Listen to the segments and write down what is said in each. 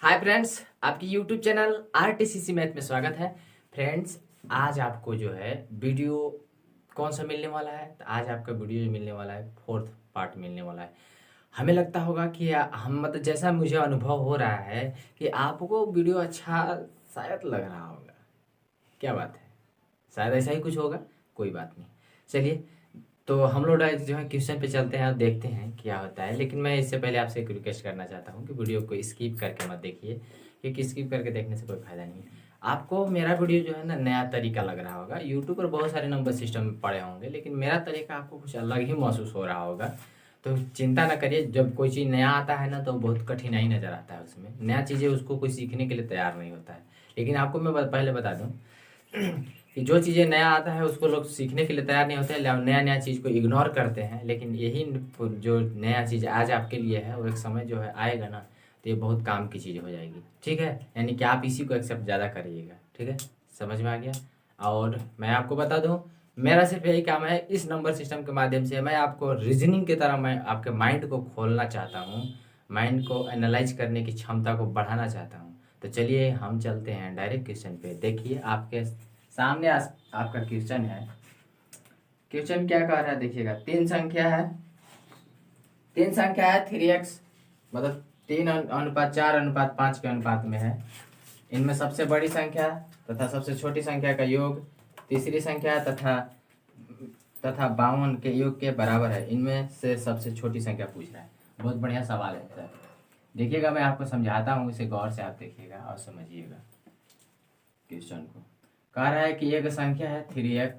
Hi friends, आपकी YouTube channel आरटीसीसी math में स्वागत है। फ्रेंड्स, आज आपको जो है वीडियो कौन सा मिलने वाला है? तो आज आपका वीडियो जो मिलने वाला है फोर्थ पार्ट मिलने वाला है। हमें लगता होगा कि हम मतलब जैसा मुझे अनुभव हो रहा है कि आपको वीडियो अच्छा शायद लग रहा होगा। क्या बात है, शायद ऐसा ही कुछ होगा। कोई बात नहीं, चलिए तो हम लोग जो है क्वेश्चन पे चलते हैं और देखते हैं क्या होता है। लेकिन मैं इससे पहले आपसे एक रिक्वेस्ट करना चाहता हूँ कि वीडियो को स्किप करके मत देखिए, क्योंकि स्किप करके देखने से कोई फ़ायदा नहीं है। आपको मेरा वीडियो जो है ना नया तरीका लग रहा होगा। यूट्यूब पर बहुत सारे नंबर सिस्टम पड़े होंगे, लेकिन मेरा तरीका आपको कुछ अलग ही महसूस हो रहा होगा। तो चिंता ना करिए, जब कोई चीज़ नया आता है ना तो बहुत कठिनाई नज़र आता है उसमें। नया चीज़ें उसको कोई सीखने के लिए तैयार नहीं होता है। लेकिन आपको मैं पहले बता दूँ कि जो चीज़ें नया आता है उसको लोग सीखने के लिए तैयार नहीं होते हैं, नया नया चीज़ को इग्नोर करते हैं। लेकिन यही जो नया चीज़ आज आपके लिए है वो एक समय जो है आएगा ना, तो ये बहुत काम की चीज़ हो जाएगी। ठीक है, यानी कि आप इसी को एक्सेप्ट ज़्यादा करिएगा। ठीक है, समझ में आ गया? और मैं आपको बता दूं, मेरा सिर्फ यही काम है, इस नंबर सिस्टम के माध्यम से मैं आपको रीजनिंग की तरह मैं आपके माइंड को खोलना चाहता हूँ, माइंड को एनालाइज करने की क्षमता को बढ़ाना चाहता हूँ। तो चलिए हम चलते हैं डायरेक्ट क्वेश्चन पे। देखिए आपके सामने आपका क्वेश्चन है। क्वेश्चन क्या कह रहा है देखिएगा। तीन संख्या है 3x, मतलब 3:4:5 के अनुपात में है। इनमें सबसे बड़ी संख्या तथा सबसे छोटी संख्या का योग तीसरी संख्या तथा 52 के योग के बराबर है। इनमें से सबसे छोटी संख्या पूछ रहा है। बहुत बढ़िया सवाल है सर। देखिएगा, मैं आपको समझाता हूँ, इसे गौर से आप देखिएगा और समझिएगा क्वेश्चन को। कह रहा है कि एक संख्या है 3x,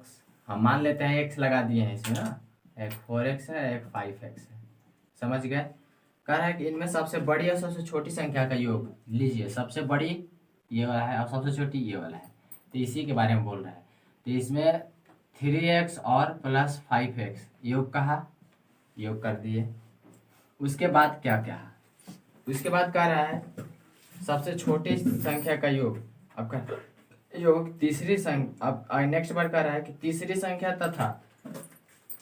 हम मान लेते हैं x लगा दिए हैं इसमें ना, एक 4x है एक 5x है। समझ गए? कह रहा है कि इनमें सबसे बड़ी और सबसे छोटी संख्या का योग लीजिए। सबसे बड़ी ये वाला है और सबसे छोटी ये वाला है, तो इसी के बारे में बोल रहा है। तो इसमें 3x और प्लस 5x योग कहा, योग कर दिए। उसके बाद क्या क्या, उसके बाद कह रहा है सबसे छोटी संख्या का योग। अब योग तीसरी संख्या, अब नेक्स्ट बार कह रहा है कि तीसरी संख्या तथा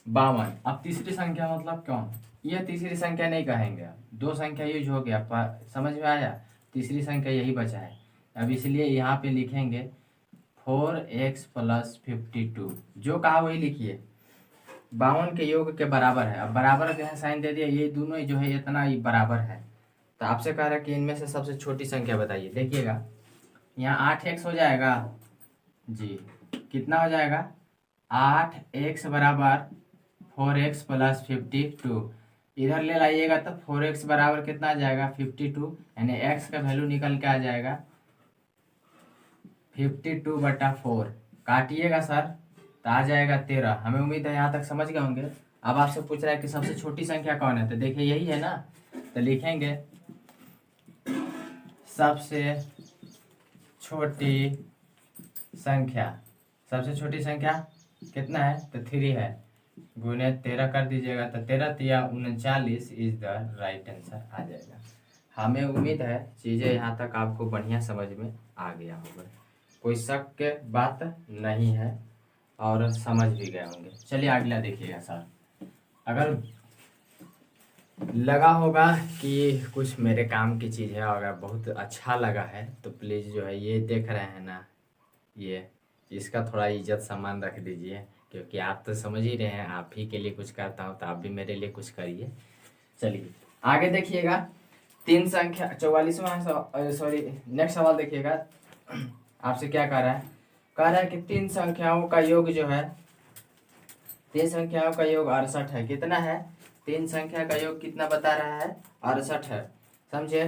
52। अब तीसरी संख्या मतलब कौन? ये तीसरी संख्या नहीं कहेंगे, अब दो संख्या यूज हो गया, समझ में आया? तीसरी संख्या यही बचा है। अब इसलिए यहाँ पे लिखेंगे 4x प्लस 52, जो कहा वही लिखिए। 52 के योग के बराबर है। अब बराबर के साइन दे दिया, ये दोनों जो है इतना ही बराबर है। तो आपसे कह रहा है कि इनमें से सबसे छोटी संख्या बताइए। देखिएगा, यहाँ 8x हो जाएगा जी। कितना हो जाएगा? 8x बराबर 4x प्लस 52। इधर ले लाइएगा तो 4x बराबर कितना आ जाएगा? 52, यानी x का वैल्यू निकल के आ जाएगा 52/4। काटिएगा सर तो आ जाएगा 13। हमें उम्मीद है यहाँ तक समझ गए होंगे। अब आपसे पूछ रहा है कि सबसे छोटी संख्या कौन है, तो देखिए यही है ना, तो लिखेंगे सबसे छोटी संख्या। सबसे छोटी संख्या कितना है? तो 3 है, गुने 13 कर दीजिएगा तो 13×3 = 39 इज द राइट आंसर आ जाएगा। हमें उम्मीद है चीज़ें यहाँ तक आपको बढ़िया समझ में आ गया होगा, कोई शक के बात नहीं है और समझ भी गए होंगे। चलिए अगला देखिएगा सर। अगर लगा होगा कि कुछ मेरे काम की चीज़ है, अगर बहुत अच्छा लगा है तो प्लीज़ जो है ये देख रहे हैं ना, ये इसका थोड़ा इज्जत सम्मान रख दीजिए, क्योंकि आप तो समझ ही रहे हैं, आप ही के लिए कुछ करता हूँ तो आप भी मेरे लिए कुछ करिए। चलिए आगे देखिएगा। तीन संख्या 44वां, सॉरी नेक्स्ट सवाल देखिएगा। आपसे क्या कह रहा है? कह रहा है कि तीन संख्याओं का योग जो है, तीन संख्याओं का योग 68 है। कितना है? तीन संख्या का योग कितना बता रहा है? 68 है। समझे?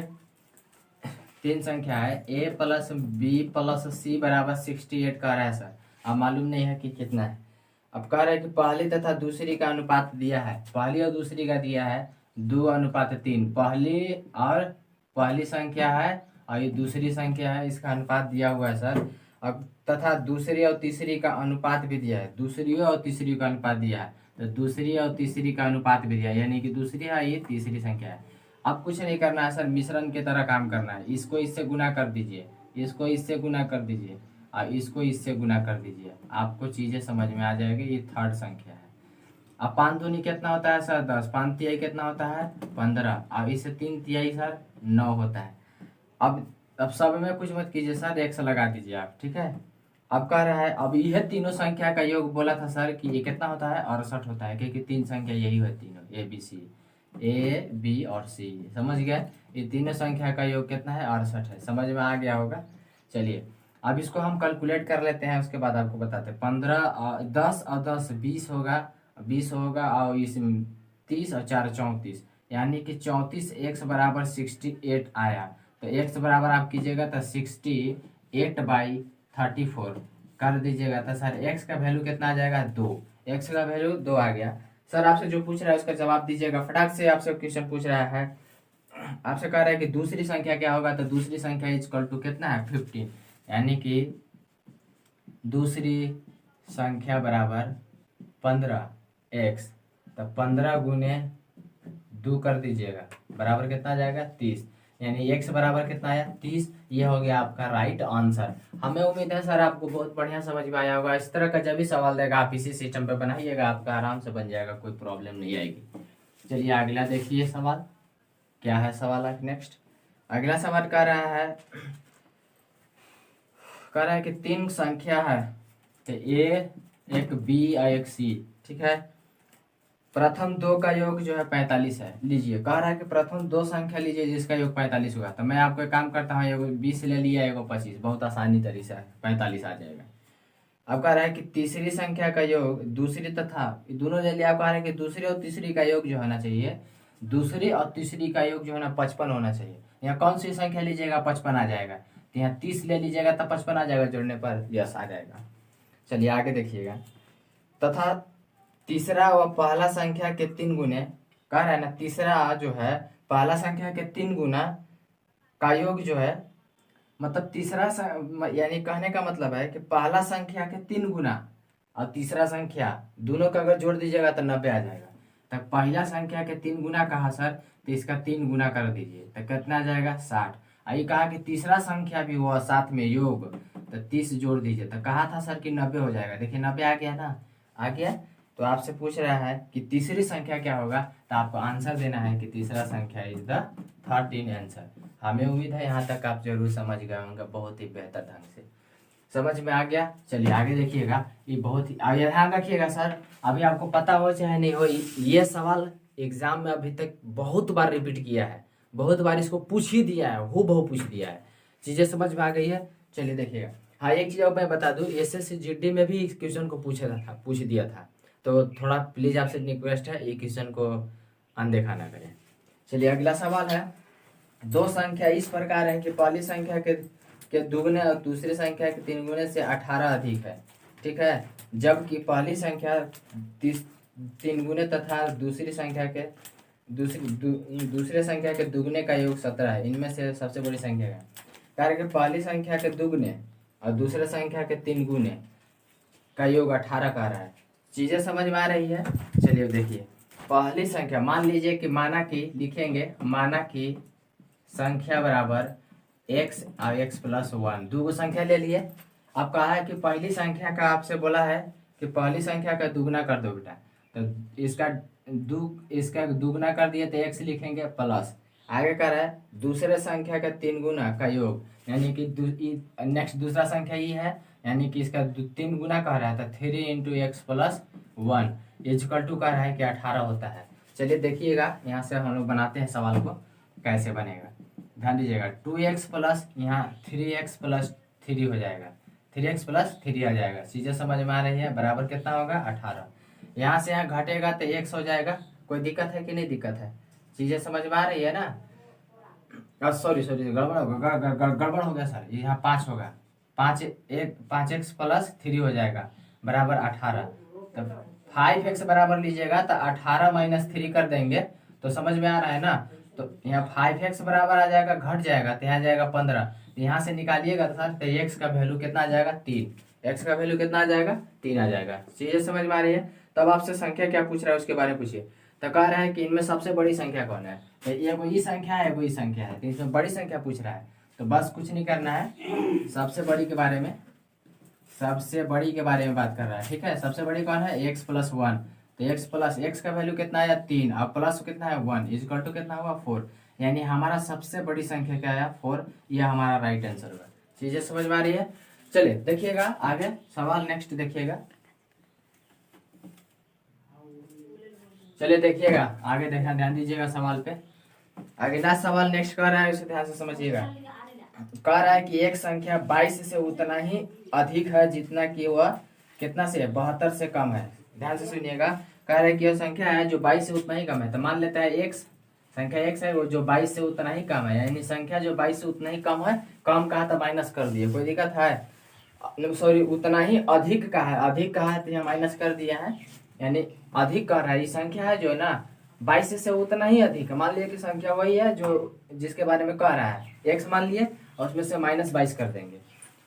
तीन संख्या है a plus b plus c बराबर 68 कह रहा है सर। अब मालूम नहीं है कि कितना है। अब कह रहा है कि पहली तथा दूसरी का अनुपात दिया है, पहली और दूसरी का दिया है 2:3। पहली संख्या है और ये दूसरी संख्या है, इसका अनुपात दिया हुआ है सर। अब तथा दूसरी और तीसरी का अनुपात भी दिया है, दूसरी और तीसरी का अनुपात दिया है, तो दूसरी और तीसरी का अनुपात भी दिया है, यानी कि दूसरी है, ये तीसरी संख्या है। अब कुछ नहीं करना है सर, मिश्रण की तरह काम करना है। इसको इससे गुना कर दीजिए, इसको इससे गुना कर दीजिए और इसको इससे गुना कर दीजिए, आपको चीज़ें समझ में आ जाएगी। ये थर्ड संख्या है। अब 5 दूनी कितना होता है सर? 10। 5 तिहाई कितना होता है? 15। और इससे 3 तिहाई सर 9 होता है। अब सब में कुछ मत कीजिए सर, एक्स लगा दीजिए आप, ठीक है। अब कह रहा है अब यह तीनों संख्या का योग बोला था सर कि ये कितना होता है, 68 होता है, क्योंकि तीन संख्या यही है तीनों, A B C, A B और सी, समझ गए। ये तीनों संख्या का योग कितना है, 68 है, समझ में आ गया होगा। चलिए अब इसको हम कैलकुलेट कर लेते हैं, उसके बाद आपको बताते हैं। 15 10 और 10 20 होगा, 20 होगा, और इस 30 और 4 34, यानी कि 34 एक्स बराबर 68 आया। तो एक्स बराबर आप कीजिएगा तो 68/34 कर दीजिएगा। तो सर एक्स का वैल्यू कितना आ जाएगा, 2, एक्स का वैल्यू 2 आ गया। सर आपसे जो पूछ रहा है उसका जवाब दीजिएगा फटाक से। आपसे क्वेश्चन पूछ रहा है, आपसे कह रहा है कि दूसरी संख्या क्या होगा, तो दूसरी संख्या इक्वल टू कितना है, 15, यानी कि दूसरी संख्या बराबर 15x। तो 15 गुने 2 कर दीजिएगा, बराबर कितना आ जाएगा, 30, यानी x बराबर कितना आया, 30। ये हो गया आपका राइट आंसर। हमें उम्मीद है सर आपको बहुत बढ़िया समझ में आया होगा। इस तरह का जब भी सवाल देगा आप इसी सिस्टम पे बनाइएगा, आपका आराम से बन जाएगा, कोई प्रॉब्लम नहीं आएगी। चलिए अगला देखिए सवाल क्या है। सवाल नेक्स्ट अगला सवाल कह रहा है कि तीन संख्या है, तो ए, एक बी और एक सी, ठीक है। प्रथम दो का योग जो है 45 है। लीजिए कह रहा है कि प्रथम दो संख्या लीजिए जिसका योग 45 होगा। तो मैं आपको एक काम करता हूँ, एगो 20 ले लिया, एगो 25, बहुत आसानी तरीके से 45 आ जाएगा। अब कह रहा है कि तीसरी संख्या का योग दूसरी तथा दोनों ले लिया। अब कह रहा है कि दूसरी और तीसरी का योग जो होना चाहिए, दूसरी और तीसरी का योग जो है ना 55 होना चाहिए। यहाँ कौन सी संख्या लीजिएगा, 55 आ जाएगा। तो यहाँ 30 ले लीजिएगा तो 55 आ जाएगा, जोड़ने पर यस आ जाएगा। चलिए आगे देखिएगा। तथा तीसरा व पहला संख्या के 3 गुने, कह रहा है ना तीसरा जो है पहला संख्या के 3 गुना का योग जो है, मतलब तीसरा यानी कहने का मतलब है कि पहला संख्या के 3 गुना और तीसरा संख्या दोनों का अगर जोड़ दीजिएगा तो 90 आ जाएगा। तो पहला संख्या के 3 गुना कहा सर, तो इसका 3 गुना कर दीजिए तो कितना आ जाएगा, 60। ये कहा कि तीसरा संख्या भी हुआ साथ में योग, तो 30 जोड़ दीजिए। तो कहा था सर कि 90 हो जाएगा, देखिए 90 आ गया ना, आ गया। तो आपसे पूछ रहा है कि तीसरी संख्या क्या होगा, तो आपको आंसर देना है कि तीसरा संख्या इज द 13 आंसर। हमें उम्मीद है यहाँ तक आप जरूर समझ गए होंगे, बहुत ही बेहतर ढंग से समझ में आ गया। चलिए आगे देखिएगा, ये बहुत ही आगे ध्यान रखिएगा सर। अभी आपको पता हो चाहे नहीं हो, ये सवाल एग्जाम में अभी तक बहुत बार रिपीट किया है, बहुत बार इसको पूछ ही दिया है, हूबहू पूछ दिया है। चीजें समझ में आ गई है। चलिए देखिएगा। हाँ एक चीज मैं बता दूं, SSGD में भी इस क्वेश्चन को पूछ दिया था, तो थोड़ा प्लीज आपसे रिक्वेस्ट है ये क्वेश्चन को अनदेखा ना करें। चलिए अगला सवाल है, दो संख्या इस प्रकार है कि पहली संख्या के दुगने और दूसरी संख्या के 3 गुने से 18 अधिक है, ठीक है। जबकि पहली संख्या 3 गुने तथा दूसरी संख्या के दूसरे संख्या के दुगने का योग 17 है। इनमें से सबसे बड़ी संख्या है। कारण कि पहली संख्या के दुगने और दूसरे संख्या के 3 गुने का योग 18 का रहा है। चीजें समझ में आ रही है। चलिए देखिए, पहली संख्या मान लीजिए कि लिखेंगे माना कि संख्या बराबर x और x+1, दो संख्या ले लिए। अब कहा है कि पहली संख्या का आपसे बोला है कि पहली संख्या का दुगना कर दो बेटा, तो इसका दुगना कर दिए तो x लिखेंगे प्लस, आगे कर रहा है दूसरे संख्या का 3 गुना का योग, यानी कि नेक्स्ट दूसरा संख्या ये है, यानी कि इसका 3 गुना कह रहा है तो 3 × x+1 इक्वल टू कह रहा है कि 18 होता है। चलिए देखिएगा, यहाँ से हम लोग बनाते हैं सवाल को, कैसे बनेगा ध्यान दीजिएगा। 2x प्लस यहाँ 3x+3 हो जाएगा, 3x+3 आ जाएगा। चीजें समझ में आ रही है। बराबर कितना होगा, 18। यहाँ से यहाँ घटेगा तो x हो जाएगा। कोई दिक्कत है कि नहीं दिक्कत है, चीजें समझ में आ रही है ना। सॉरी गड़बड़ हो गया सर, यहाँ 5 होगा, 5x+3 हो जाएगा बराबर 18। तो 5x बराबर लीजिएगा तो 18 - 3 कर देंगे, तो समझ में आ रहा है ना। तो यहाँ 5x बराबर आ जाएगा, घट जाएगा तो यहाँ जाएगा 15, तो यहाँ से निकालिएगा तो सर तो x का वैल्यू कितना आ जाएगा, 3। x का वैल्यू कितना आ जाएगा, 3 आ जाएगा। चीजें समझ में आ रही है। तब आपसे संख्या क्या पूछ रहा है उसके बारे में पूछिए। तो कह रहा है कि इनमें सबसे बड़ी संख्या कौन है, तो ये कोई संख्या है, कोई संख्या है, तो इसमें बड़ी संख्या पूछ रहा है। तो बस कुछ नहीं करना है, सबसे बड़ी के बारे में बात कर रहा है, ठीक है। सबसे बड़ी कौन है, x+1। तो x का वैल्यू कितना आया, 3, और प्लस कितना है 1 इक्वल टू कितना हुआ 4, यानी हमारा सबसे बड़ी संख्या क्या है 4, यह हमारा राइट आंसर होगा। चीजें समझ में आ रही है। चलिए देखिएगा आगे सवाल नेक्स्ट देखिएगा। चलिए देखिएगा आगे, देखना ध्यान दीजिएगा सवाल पे। अगला सवाल नेक्स्ट कर रहा है, उसे ध्यान से समझिएगा। कह रहा है कि एक संख्या 22 से उतना ही अधिक है जितना कि वह कितना से 72 से कम है। ध्यान से सुनिएगा, कह रहा है कि यह संख्या है जो 22 से उतना ही कम है। तो मान लेता है x, संख्या x है वो जो 22 से उतना ही कम है, यानी संख्या जो 22 से उतना ही कम है, कम कहा था माइनस कर दिए, कोई दिक्कत है? सॉरी, उतना ही अधिक का है, अधिक कहा है तो यहाँ माइनस कर दिया है, यानी अधिक कर रहा है। ये संख्या है जो है ना 22 से उतना ही अधिक है। मान लिया कि संख्या वही है जो जिसके बारे में कह रहा है, x मान लिए और उसमें से -22 कर देंगे,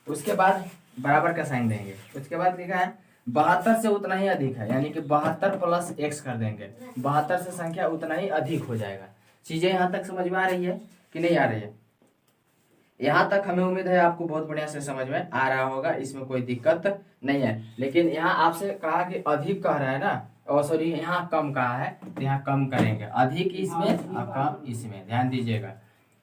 उसके बाद बराबर का साइन देंगे, उसके बाद लिखा है 72 से उतना ही अधिक है, यानी कि 72 प्लस x कर देंगे, 72 से संख्या उतना ही अधिक हो जाएगा। चीजें यहाँ तक समझ में आ रही है कि नहीं आ रही है? यहाँ तक हमें उम्मीद है आपको बहुत बढ़िया से समझ में आ रहा होगा, इसमें कोई दिक्कत नहीं है। लेकिन यहाँ आपसे कहा कि अधिक कह रहा है ना, और सॉरी यहाँ कम कहा है, तो यहाँ कम करेंगे, अधिक इसमें और कम इसमें। ध्यान दीजिएगा,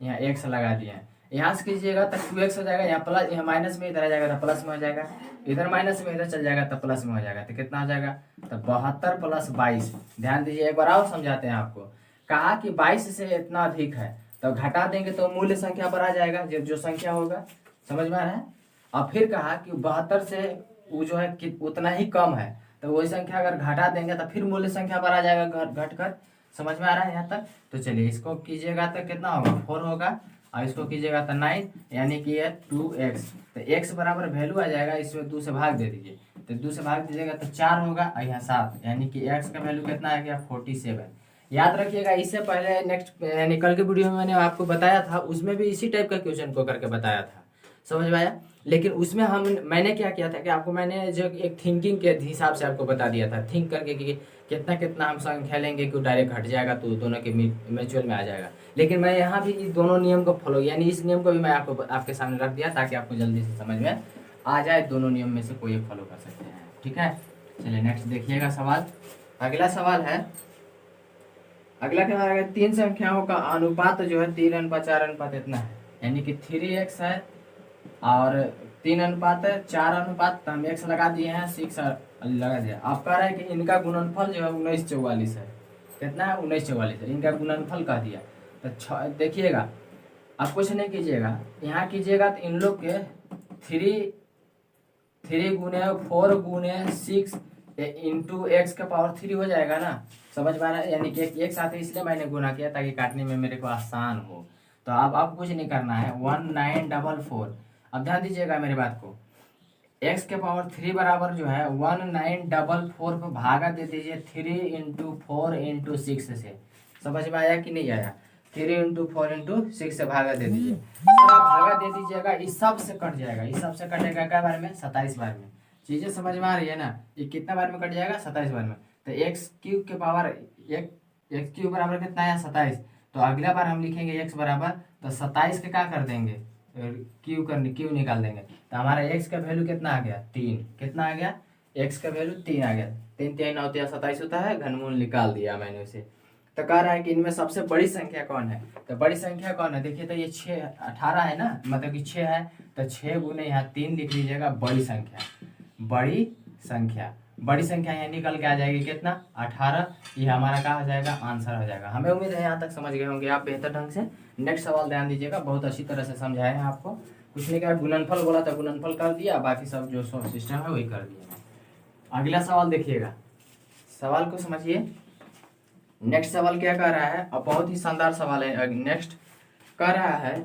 यहाँ x लगा दिए हैं, यहाँ से कीजिएगा तो 2x हो जाएगा, यहाँ प्लस, यहाँ माइनस में इधर आ जाएगा तो प्लस में हो जाएगा, इधर माइनस में इधर चल जाएगा तो प्लस में हो जाएगा, तो कितना हो जाएगा? तो 72 प्लस 22। ध्यान दीजिए, एक बार और समझाते हैं आपको। कहा कि 22 से इतना अधिक है, तो घटा देंगे तो मूल्य संख्या पर आ जाएगा, जो संख्या होगा। समझ में आ रहा है? और फिर कहा कि 72 से वो जो है कि उतना ही कम है, तो वही संख्या अगर घटा देंगे तो फिर मूल्य संख्या पर आ जाएगा घट कर। समझ में आ रहा है यहाँ तक? तो चलिए इसको कीजिएगा तो कितना होगा? 4 होगा, और इसको कीजिएगा तो 9, यानी कि ये 2x। तो x बराबर वैल्यू आ जाएगा, इसमें 2 से भाग दे दीजिए, तो 2 से भाग दीजिएगा तो 4 होगा, और यहाँ 7, यानी कि x का वैल्यू कितना आ गया? 47। याद रखिएगा, इससे पहले नेक्स्ट यानी कल के वीडियो में मैंने आपको बताया था, उसमें भी इसी टाइप का क्वेश्चन को करके बताया था। समझ में आया? लेकिन उसमें मैंने क्या किया था कि आपको मैंने जो एक थिंकिंग के हिसाब से आपको बता दिया था, थिंक करके कि कितना कितना हम संख्या लेंगे कि डायरेक्ट घट जाएगा तो दोनों के म्यूचुअल में आ जाएगा। लेकिन मैं यहाँ भी इस दोनों नियम को फॉलो, यानी इस नियम को भी मैं आपके सामने रख दिया ताकि आपको जल्दी से समझ में आ जाए। दोनों नियम में से कोई एक फॉलो कर सकते हैं, ठीक है? चलिए नेक्स्ट देखिएगा सवाल। अगला सवाल है, अगला क्या है? 3 संख्याओं का अनुपात जो है 3:4 इतना है, यानी कि 3x है और 3:4, तो हम x लगा दिए हैं, 6 लगा दिया। आप कह रहे हैं कि इनका गुणनफल जो है 1944 है। कितना है? 1944 है, इनका गुणनफल कह दिया। तो देखिएगा, आप कुछ नहीं कीजिएगा, यहाँ कीजिएगा तो इन लोग के 3 गुने 4 गुने 6 इंटू x का पावर 3 हो जाएगा ना। समझ में आ रहा है? यानी कि एक साथ इसलिए मैंने गुना किया ताकि काटने में मेरे को आसान हो। तो अब आप कुछ नहीं करना है, 1944। अब ध्यान दीजिएगा मेरी बात को, x के पावर 3 बराबर जो है 1944 पे भागा दे दीजिए 3 इंटू 4 इंटू 6 से। समझ में आया कि नहीं आया? 3 इंटू 4 इंटू 6 से भागा दे दीजिए, भागा दे दीजिएगा, इस सब से कट जाएगा, इस सब से कटेगा क्या बार में? 27 बार में। चीजें समझ में आ रही है ना? ये कितना बार में कट जाएगा? 27 बार में। तो x³ के पावर x³ बराबर कितना है? 27। तो अगला बार हम लिखेंगे x बराबर, तो 27 के क्या कर देंगे? क्यू निकाल देंगे, तो हमारा x का वैल्यू कितना आ गया? 3। कितना आ गया? x का वैल्यू 3 आ गया। 3 3 9 27 होता है, घनमूल निकाल दिया मैंने उसे। तो कह रहा है कि इनमें सबसे बड़ी संख्या कौन है? तो बड़ी संख्या कौन है? देखिए तो ये 18 है ना, मतलब कि 6 है, तो 6 गुने यहाँ 3 लिख लीजिएगा, बड़ी संख्या। बड़ी संख्या, बड़ी संख्या यहाँ निकल के आ जाएगी कितना? 18। ये हमारा क्या हो जाएगा? आंसर हो जाएगा। हमें उम्मीद है यहाँ तक समझ गए होंगे आप बेहतर ढंग से। नेक्स्ट सवाल ध्यान दीजिएगा, बहुत अच्छी तरह से समझाए हैं आपको। कुछ नहीं कहा, गुणनफल बोला था गुणनफल कर दिया, बाकी सब जो सिस्टम है वही कर दिया। अगला सवाल देखिएगा, सवाल को समझिए। नेक्स्ट सवाल क्या कह रहा है? अब बहुत ही शानदार सवाल है। नेक्स्ट कह रहा है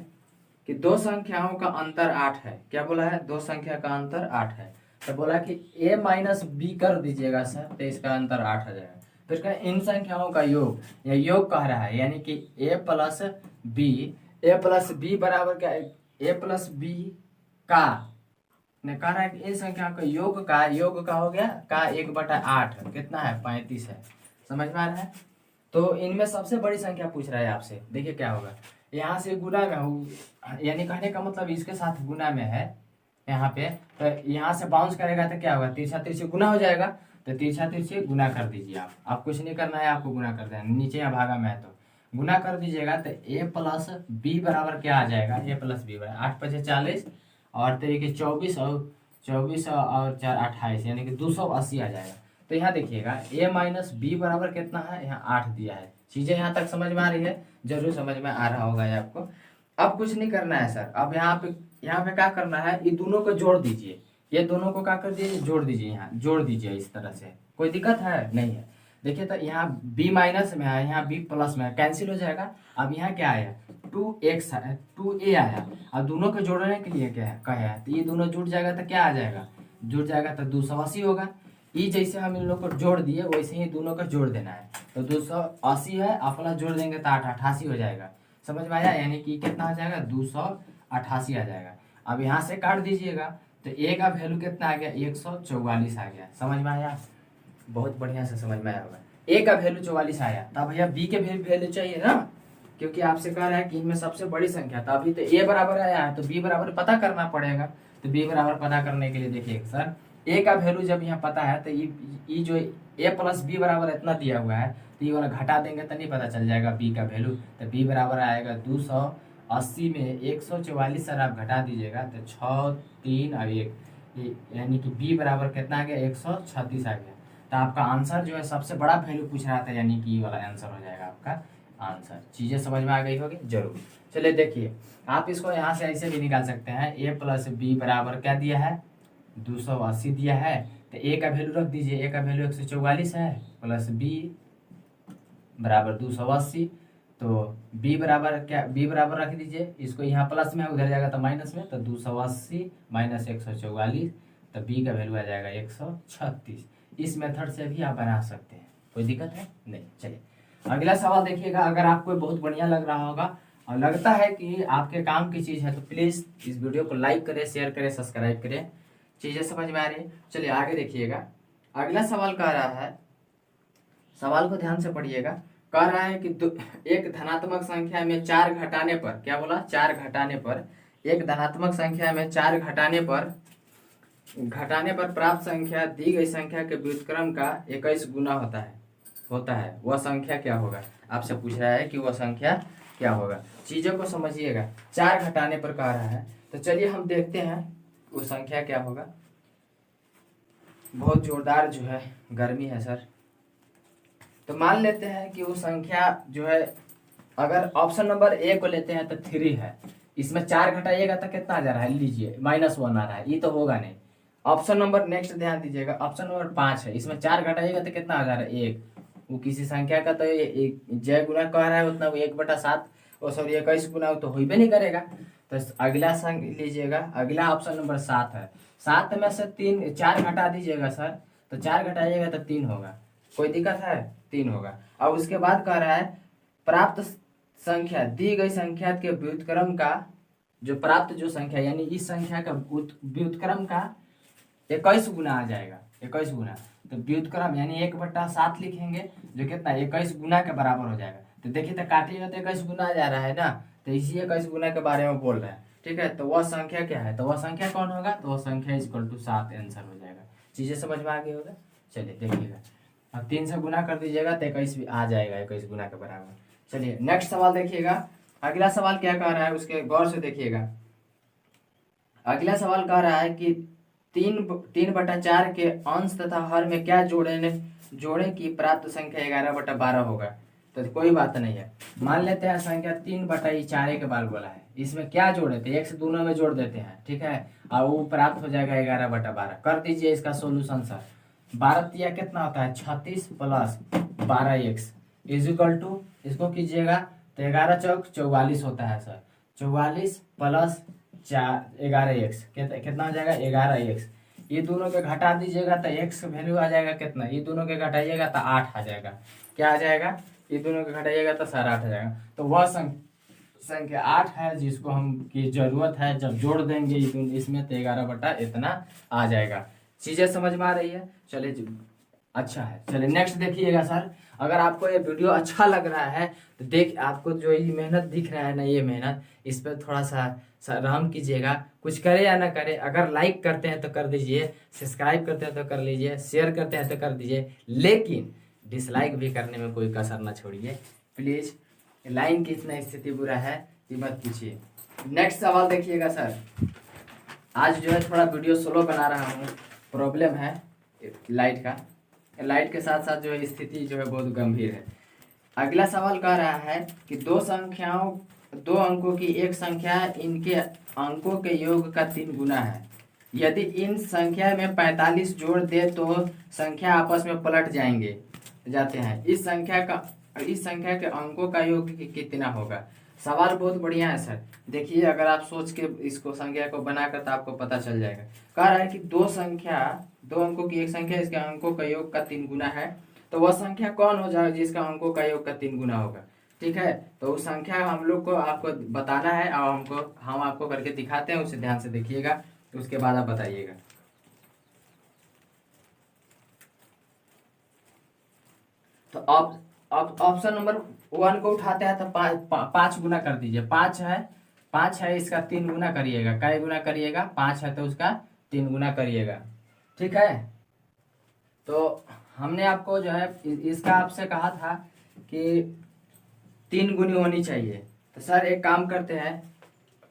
कि 2 संख्याओं का अंतर 8 है। क्या बोला है? 2 संख्या का अंतर 8 है। तो बोला कि a माइनस बी कर दीजिएगा सर, तो इसका अंतर 8 आ जाएगा। फिर कहा इन संख्याओं का योग, या योग कह रहा है, यानी कि a प्लस बी बराबर क्या? a प्लस बी का ने कह रहा है कि इन संख्याओं का योग का हो गया का 1/8 कितना है? 35 है। समझ में आ रहा है? तो इनमें सबसे बड़ी संख्या पूछ रहा है आपसे। देखिए क्या होगा, यहाँ से गुना में हो, यानी कहने का मतलब इसके साथ गुना में है यहाँ पे, तो यहाँ से बाउंस करेगा तो क्या होगा? तिरछा तिरछी गुना हो जाएगा, तो तिरछा तिरछी गुना कर दीजिए। आप कुछ नहीं करना है, आपको गुना कर देना, नीचे या भागा में है तो गुना कर दीजिएगा तो a प्लस बी बराबर क्या आ जाएगा, a प्लस बी बराबर 8 पचे 40 और तरीके 24 और 4 28 यानी कि 280 आ जाएगा। तो यहाँ देखिएगा a माइनस बी बराबर कितना है, यहाँ 8 दिया है। चीजें यहाँ तक समझ में आ रही है, जरूर समझ में आ रहा होगा ये आपको। अब कुछ नहीं करना है सर, अब यहाँ पे क्या करना है, ये दोनों को जोड़ दीजिए, ये दोनों को क्या कर दीजिए, जोड़ दीजिए, यहाँ जोड़ दीजिए इस तरह से। कोई दिक्कत है नहीं है। देखिए तो यहाँ b माइनस में है, यहाँ b प्लस में है, कैंसिल हो जाएगा। अब यहाँ क्या आया, 2x है, 2a आया। अब दोनों को जोड़ने के लिए क्या है, कहे है, तो ये दोनों जुड़ जाएगा तो क्या आ जाएगा, जुड़ जाएगा तो 280 होगा। ये जैसे हम इन लोग को जोड़ दिए वैसे ही दोनों को जोड़ देना है। तो 280 है, अपना जोड़ देंगे तो 88 हो जाएगा। समझ में आया, यानी कि कितना आ जाएगा, 288 आ जाएगा। अब यहाँ से काट दीजिएगा तो a का वैल्यू कितना आ गया, 144 आ गया। समझ में आया, बहुत बढ़िया से समझ में आया होगा। a का वैल्यू 44 आया, तब भैया b के वैल्यू चाहिए ना, क्योंकि आपसे कह रहा है कि इनमें सबसे बड़ी संख्या, तो अभी तो a बराबर आया है तो b बराबर पता करना पड़ेगा। तो b बराबर पता करने के लिए देखिए सर, a का वैल्यू जब यहाँ पता है तो ये जो a प्लस बी बराबर इतना दिया हुआ है, तो ये वाला घटा देंगे तो नहीं पता चल जाएगा b का वैल्यू। तो b बराबर आएगा 280 में 144 सर आप घटा दीजिएगा तो 6 3 और 1, यानी कि b बराबर कितना आ गया, 136 आ गया। तो आपका आंसर जो है सबसे बड़ा वैल्यू पूछ रहा था, यानी कि ये वाला आंसर हो जाएगा आपका आंसर। चीजें समझ में आ गई होगी जरूर। चलिए देखिए, आप इसको यहाँ से ऐसे भी निकाल सकते हैं, a प्लस बी बराबर क्या दिया है, 280 दिया है। तो a का वैल्यू रख दीजिए, a का वैल्यू 144 है, प्लस b बराबर 280। तो b बराबर क्या, b बराबर रख दीजिए, इसको यहाँ प्लस में उधर जाएगा तो माइनस में, तो 280 माइनस 144, तो b का वैल्यू आ जाएगा 136। इस मेथड से भी आप बना सकते हैं, कोई दिक्कत है नहीं। चलिए अगला सवाल देखिएगा। अगर आपको बहुत बढ़िया लग रहा होगा और लगता है कि आपके काम की चीज़ है तो प्लीज़ इस वीडियो को लाइक करें, शेयर करें, सब्सक्राइब करें। चीज़ें समझ में आ रही है। चलिए आगे देखिएगा। अगला सवाल कह रहा है, सवाल को ध्यान से पढ़िएगा। कह रहा है कि एक धनात्मक संख्या में 4 घटाने पर, क्या बोला, 4 घटाने पर, एक धनात्मक संख्या में 4 घटाने पर प्राप्त संख्या दी गई संख्या के व्युत्क्रम का 21 गुना होता है। वह संख्या क्या होगा। आपसे पूछ रहा है कि वह संख्या क्या होगा। चीजों को समझिएगा, 4 घटाने पर कह रहा है, तो चलिए हम देखते हैं वो संख्या क्या होगा। बहुत जोरदार जो है गर्मी है सर, तो मान लेते हैं कि वो संख्या जो है, अगर ऑप्शन नंबर ए को लेते हैं तो 3 है। इसमें 4 घटाइएगा तो कितना आ जा रहा है, लीजिए -1 आ रहा है, ये तो होगा नहीं। ऑप्शन नंबर नेक्स्ट ध्यान दीजिएगा, ऑप्शन नंबर 5 है, इसमें 4 घटाइएगा तो कितना आ जा रहा है, 1। वो किसी संख्या का तो एक जय गुना कह रहा है उतना, वो 1/7, वो सॉरी 21 गुना तो हो ही नहीं करेगा। तो अगला लीजिएगा, अगला ऑप्शन नंबर 7 है। 7 में से 4 घटा दीजिएगा सर, तो 4 घटाइएगा तो 3 होगा। कोई दिक्कत है, 3 होगा। और उसके बाद कह रहा है प्राप्त संख्या दी गई संख्या के व्युत्क्रम का, जो प्राप्त जो संख्या यानी इस संख्या का व्युत्क्रम का 21 गुना आ जाएगा, 21 गुना। तो व्युत्क्रम यानी 1/7 लिखेंगे, जो कितना 21 गुना के बराबर हो जाएगा। तो देखिए तो काटिएगा तो 21 गुना आ जा रहा है ना, तो इसी 21 गुना के बारे में बोल रहे हैं। ठीक है, तो वह संख्या क्या है, तो वह संख्या कौन होगा, तो वह संख्या = 7 आंसर हो जाएगा। चीजें समझ में आ गई होगा। चलिए देखिएगा, अब 3 से गुना कर दीजिएगा तो 21 भी आ जाएगा, 21 गुना के बराबर। चलिए नेक्स्ट सवाल देखिएगा। अगला सवाल क्या कह रहा है, उसके गौर से देखिएगा। अगला सवाल कह रहा है कि 3/4 के अंश तथा हर में क्या जोड़े की प्राप्त संख्या 11/12 होगा। तो कोई बात नहीं है, मान लेते हैं संख्या 3/4 के बार बोला है, इसमें क्या जोड़े थे, एक से दोनों में जोड़ देते हैं। ठीक है, और वो प्राप्त हो जाएगा 11/12। कर दीजिए इसका सोल्यूशन सर। 12 कितना होता है, 36 + 12x = इसको कीजिएगा तो 11 चौक 44 होता है सर। 44 + 11x कितना हो जाएगा, 11x। ये दोनों के घटा दीजिएगा तो x वैल्यू आ जाएगा कितना, ये दोनों के घटाइएगा तो 8 आ जाएगा। क्या आ जाएगा, ये दोनों के घटाइएगा तो 8.5 आ जाएगा। तो वह संख्या 8 है जिसको हम की जरूरत है, जब जोड़ देंगे इसमें तो 11 इतना आ जाएगा। चीजें समझ में आ रही है। चलिए अच्छा है, चलिए नेक्स्ट देखिएगा सर। अगर आपको ये वीडियो अच्छा लग रहा है तो आपको जो ये मेहनत दिख रहा है ना, ये मेहनत, इस पर थोड़ा सा रहम कीजिएगा। कुछ करे या ना करे, अगर लाइक करते हैं तो कर दीजिए, सब्सक्राइब करते हैं तो कर लीजिए, शेयर करते हैं तो कर दीजिए, लेकिन डिसलाइक भी करने में कोई कसर ना छोड़िए प्लीज़। लाइन की इतना स्थिति बुरा है कि मत पूछिए। नेक्स्ट सवाल देखिएगा सर। आज जो है थोड़ा वीडियो स्लो बना रहा हूँ, प्रॉब्लम है लाइट का। लाइट के साथ साथ जो है स्थिति जो है बहुत गंभीर है। अगला सवाल कह रहा है कि दो अंकों की एक संख्या इनके अंकों के योग का 3 गुना है। यदि इन संख्या में 45 जोड़ दे तो संख्या आपस में पलट जाते हैं। इस संख्या के अंकों का योग कितना होगा। सवाल बहुत बढ़िया है सर। देखिए अगर आप सोच के इसको संख्या को बनाकर तो आपको पता चल जाएगा। कह रहा है कि दो अंकों की एक संख्या इसके अंकों का योग का 3 गुना है, तो वह संख्या कौन हो जाएगा जिसका अंकों का योग का 3 गुना होगा। ठीक है, तो उस संख्या हम लोग को आपको बताना है और हम आपको करके दिखाते हैं, उसे ध्यान से देखिएगा, तो उसके बाद आप बताइएगा। तो अब ऑप्शन नंबर 1 को उठाते हैं तो 5 गुना कर दीजिए। 5 है इसका 3 गुना करिएगा। कै गुना करिएगा? 5 है तो उसका 3 गुना करिएगा। ठीक है, तो हमने आपको जो है इसका आपसे कहा था कि 3 गुनी होनी चाहिए। तो सर एक काम करते हैं,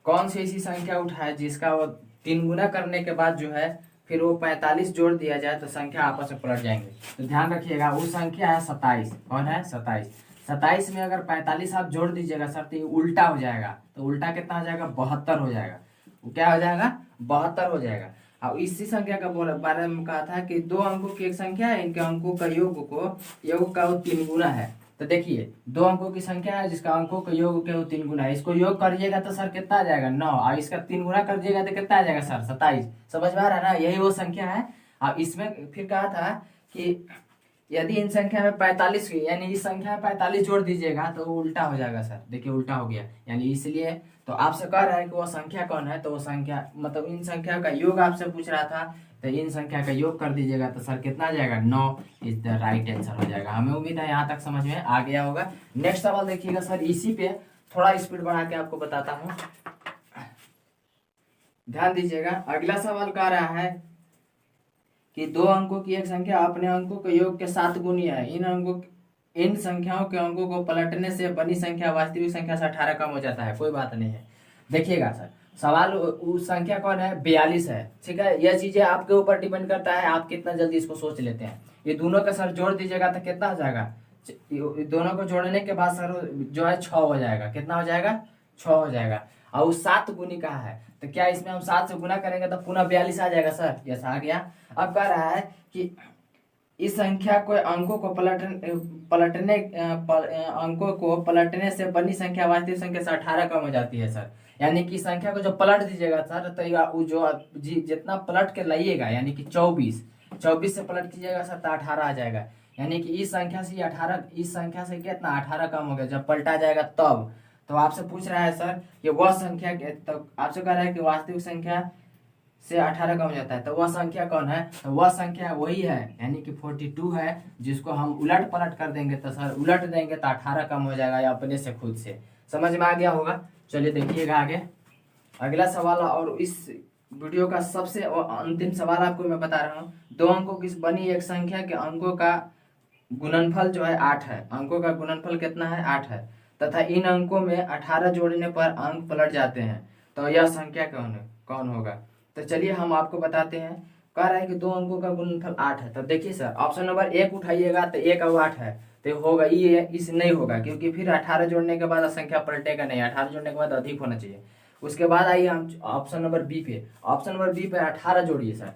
कौन सी ऐसी संख्या उठाए जिसका वो 3 गुना करने के बाद जो है फिर वो 45 जोड़ दिया जाए तो संख्या आपस में पलट जाएंगे। तो ध्यान रखिएगा, वो संख्या है 27। कौन है? 27। 27 में अगर 45 आप जोड़ दीजिएगा सर तो ये उल्टा हो जाएगा। तो उल्टा कितना हो जाएगा? 72 हो जाएगा। वो क्या हो जाएगा? 72 हो जाएगा। अब इसी संख्या का बारे में कहा था कि 2 अंकों की एक संख्या है, इनके अंकों का योग का वो 3 गुना है। तो देखिए 2 अंकों की संख्या है जिसका अंकों का योग के वो 3 गुना है। इसको योग करिएगा तो सर कितना आ जाएगा? 9। और इसका 3 गुना कर दिएगा तो कितना आ जाएगा सर? 27। समझ में आ रहा है ना? यही वो संख्या है। अब इसमें फिर कहा था कि यदि इन संख्या में 45 यानी इस संख्या में 45 जोड़ दीजिएगा तो वो उल्टा हो जाएगा सर। देखिए उल्टा हो गया, यानी इसलिए तो आपसे कह रहा है कि वो संख्या कौन है। तो वो संख्या मतलब इन संख्या का योग आपसे पूछ रहा था, तो इन संख्या का योग कर दीजिएगा तो सर कितना आ जाएगा? 9 इज द राइट आंसर हो जाएगा। हमें उम्मीद है यहाँ तक समझ में आ गया होगा। नेक्स्ट सवाल देखिएगा सर, इसी पे थोड़ा स्पीड बढ़ा के आपको बताता हूँ, ध्यान दीजिएगा। अगला सवाल कह रहा है कि 2 अंकों की एक संख्या अपने अंकों के योग के 7 गुनी है। इन संख्याओं के अंकों को पलटने से बनी संख्या वास्तविक संख्या से 18 कम हो जाता है। कोई बात नहीं है। देखिएगा सर, सवाल उस संख्या कौन है? 42 है। ठीक है, यह चीजें आपके ऊपर डिपेंड करता है आप कितना जल्दी इसको सोच लेते हैं। ये दोनों का सर जोड़ दीजिएगा तो कितना हो जाएगा? दोनों को जोड़ने के बाद सर जो है 6 हो जाएगा। कितना हो जाएगा? 6 हो जाएगा। और 7 गुनी का है तो क्या इसमें हम 7 से गुना करेंगे तो पुनः 42 आ जाएगा सर? यस आ गया। अब कह रहा है कि इस संख्या को अंकों को पलटने से बनी संख्या वास्तविक संख्या से 18 कम हो जाती है सर। यानी कि संख्या को जो पलट दीजिएगा सर तो जो जितना पलट के लाइएगा, यानी कि 24 से पलट कीजिएगा सर तो 18 आ जाएगा। यानी कि इस संख्या से कितना 18 कम हो गया जब पलटा जाएगा तब। तो आपसे पूछ रहा है सर कि वह संख्या, तो आपसे कह रहा है कि वास्तविक संख्या से 18 कम हो जाता है, तो वह संख्या कौन है? तो वह संख्या वही है, यानी कि 42 है, जिसको हम उलट पलट कर देंगे तो सर उलट देंगे तो 18 कम हो जाएगा या अपने से खुद से। समझ में आ गया होगा। चलिए देखिएगा आगे अगला सवाल। और इस वीडियो का सबसे अंतिम सवाल आपको मैं बता रहा हूँ। 2 अंकों की बनी एक संख्या के अंकों का गुणनफल जो है 8 है। अंकों का गुणनफल कितना है? 8 है। तथा इन अंकों में 18 जोड़ने पर अंक पलट जाते हैं, तो यह संख्या कौन होगा? तो चलिए हम आपको बताते हैं। कह रहा है कि 2 अंकों का गुणनफल 8 है। तो देखिए सर ऑप्शन नंबर 1 उठाइएगा तो 1 और 8 है तो होगा ये, इस नहीं होगा क्योंकि फिर 18 जोड़ने के बाद संख्या पलटेगा नहीं। 18 जोड़ने के बाद अधिक होना चाहिए। उसके बाद आइए हम ऑप्शन नंबर बी पे। ऑप्शन नंबर बी पे 18 जोड़िए सर।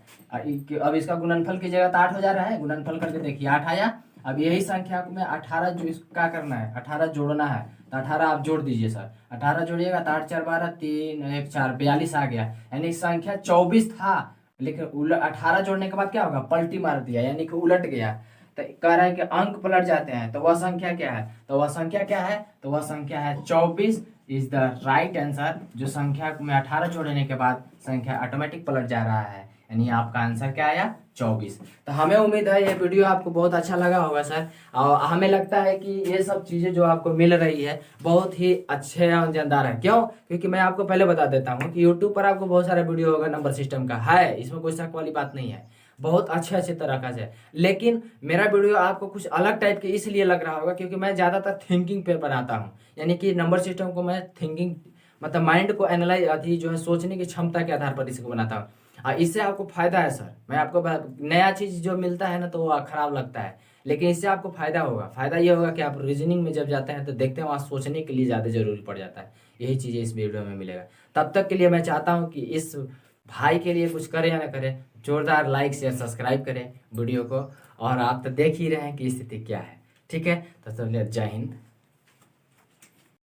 अब इसका गुणनफल कीजिएगा तो 8 हो जा रहा है। गुणनफल करके देखिए 8 आया। अब यही संख्या में 18 जो क्या करना है? 18 जोड़ना है। तो 18 आप जोड़ दीजिए सर। 18 जोड़िएगा तो 8 4 12 3 1 4 42 आ गया। यानी संख्या 24 था, लेकिन 18 जोड़ने के बाद क्या होगा? पलटी मार दिया, यानी कि उलट गया। तो कह रहा है कि अंक पलट जाते हैं, तो वह संख्या क्या है? तो वह संख्या क्या है? तो वह संख्या है 24 इज द राइट आंसर। जो संख्या में 18 जोड़ने के बाद संख्या ऑटोमेटिक पलट जा रहा है, यानी आपका आंसर क्या आया? 24। तो हमें उम्मीद है ये वीडियो आपको बहुत अच्छा लगा होगा सर। और हमें लगता है कि ये सब चीज़ें जो आपको मिल रही है बहुत ही अच्छे और जानदार है। क्यों? क्योंकि मैं आपको पहले बता देता हूँ कि यूट्यूब पर आपको बहुत सारा वीडियो होगा नंबर सिस्टम का है, इसमें कोई शक वाली बात नहीं है। बहुत अच्छे अच्छे तरह का है। लेकिन मेरा वीडियो आपको कुछ अलग टाइप के इसलिए लग रहा होगा क्योंकि मैं ज़्यादातर थिंकिंग पे बनाता हूँ, यानी कि नंबर सिस्टम को मैं थिंकिंग मतलब माइंड को एनालाइज अथी जो है सोचने की क्षमता के आधार पर इसको बनाता हूँ। इससे आपको फायदा है सर, मैं आपको नया चीज़ जो मिलता है ना तो वो खराब लगता है, लेकिन इससे आपको फायदा होगा। फायदा ये होगा कि आप रीजनिंग में जब जाते हैं तो देखते हैं वहाँ सोचने के लिए ज़्यादा जरूरी पड़ जाता है। यही चीज़ें इस वीडियो में मिलेगा। तब तक के लिए मैं चाहता हूँ कि इस भाई के लिए कुछ करें या ना करें, जोरदार लाइक शेयर सब्सक्राइब करें वीडियो को, और आप तो देख ही रहे हैं कि स्थिति क्या है। ठीक है, तो चलिए जय हिंद।